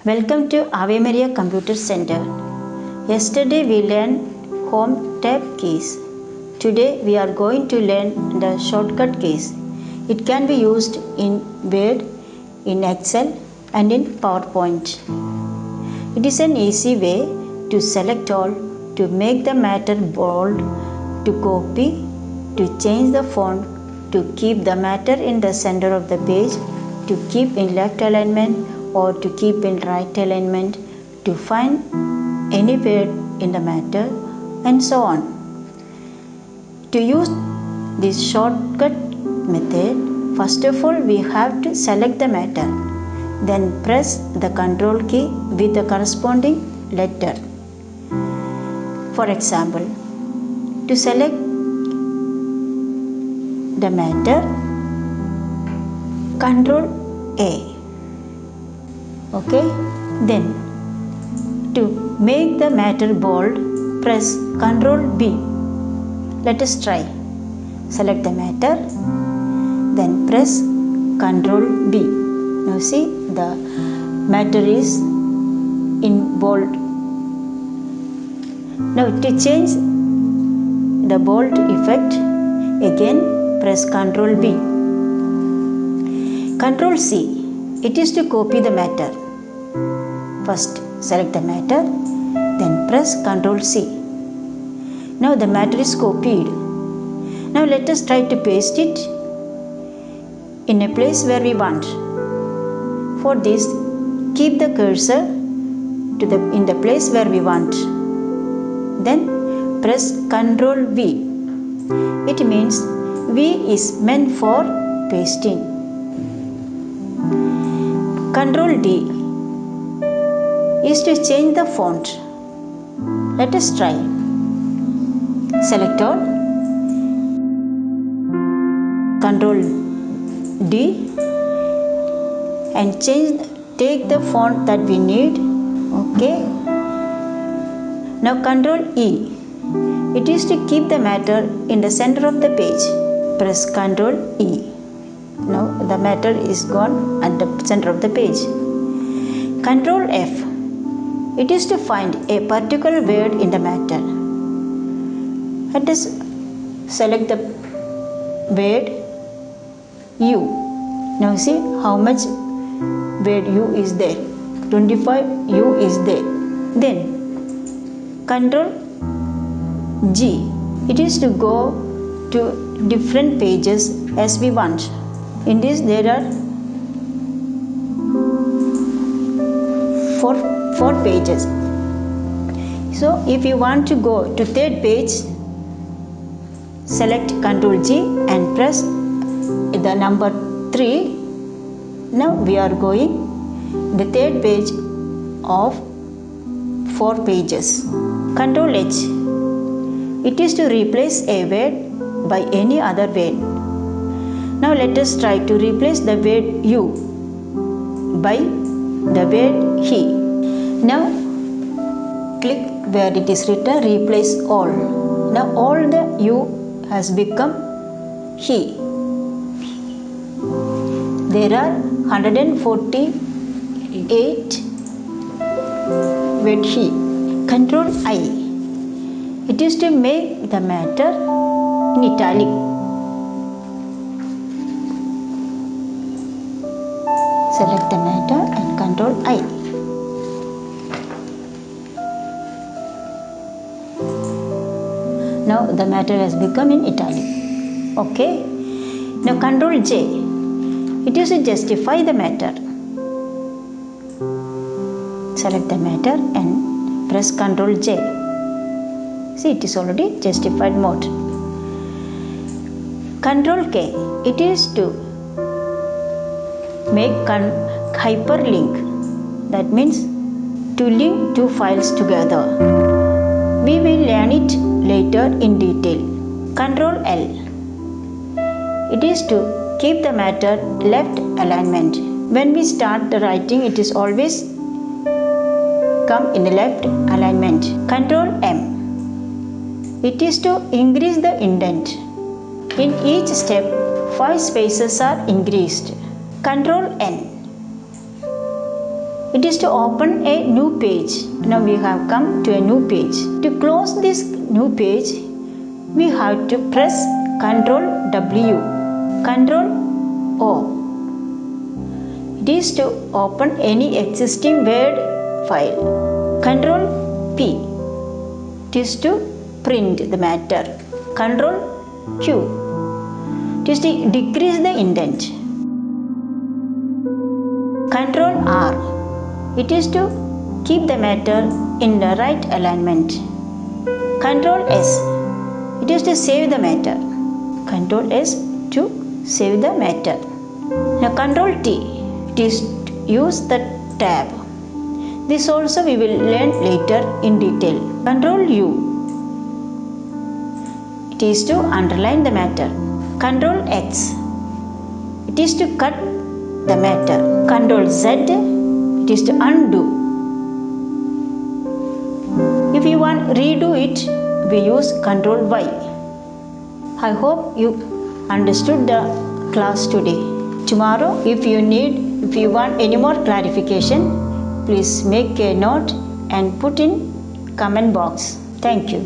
Welcome to Ave Maria Computer Center. Yesterday we learned Home tab keys. Today we are going to learn the shortcut keys. It can be used in Word, in Excel and in PowerPoint. It is an easy way to select all, to make the matter bold, to copy, to change the font, to keep the matter in the center of the page, to keep in left alignment or to keep in right alignment, to find any word in the matter, and so on. To use this shortcut method, first of all we have to select the matter, then press the Ctrl key with the corresponding letter. For example, to select the matter, Ctrl A. Okay, then to make the matter bold, press Ctrl B. Let us try. Select the matter, then press Ctrl B. Now see, the matter is in bold. Now to change the bold effect, again press Ctrl B. Ctrl C. It is to copy the matter. First select the matter, then press Ctrl C. Now the matter is copied. Now let us try to paste it in a place where we want. For this, keep the cursor in the place where we want. Then press Ctrl V. It means V is meant for pasting. Ctrl D is to change the font. Let us try. Select all. Ctrl D and take the font that we need. Okay. Now Ctrl E. It is to keep the matter in the center of the page. Press Ctrl E. Now the matter is gone at the center of the page. Ctrl F. It is to find a particular word in the matter. Let us select the word U. Now see how much word U is there. 25 U is there. Then Ctrl G. It is to go to different pages as we want. In this there are four pages. So if you want to go to third page, select Ctrl G and press the number 3. Now we are going the third page of 4 pages. Ctrl H. It is to replace a word by any other word. Now let us try to replace the word you by the word he. Now click where it is written replace all. Now all the you has become he. There are 148 word he. Ctrl I. It is to make the matter in italic. Select the matter and Ctrl I. Now the matter has become in italic. Okay. Now Ctrl J. It is to justify the matter. Select the matter and press Ctrl J. See, it is already justified mode. Ctrl K. It is to make hyperlink. That means to link two files together. We will learn it later in detail. Ctrl L. It is to keep the matter left alignment. When we start the writing, it is always come in the left alignment. Ctrl M. It is to increase the indent. In each step, 5 spaces are increased. Ctrl N. It is to open a new page. Now we have come to a new page. To close this new page, we have to press Ctrl W, Ctrl O. It is to open any existing Word file. Ctrl P. It is to print the matter. Ctrl Q. It is to decrease the indent. Ctrl R. It is to keep the matter in the right alignment. Ctrl S. It is to save the matter. Ctrl S to save the matter. Now Ctrl T. It is to use the tab. This also we will learn later in detail. Ctrl U. It is to underline the matter. Ctrl X. It is to cut the matter. Ctrl Z. It is to undo. If you want to redo it, we use Ctrl Y. I hope you understood the class today. Tomorrow, if you want any more clarification, please make a note and put in comment box. Thank you.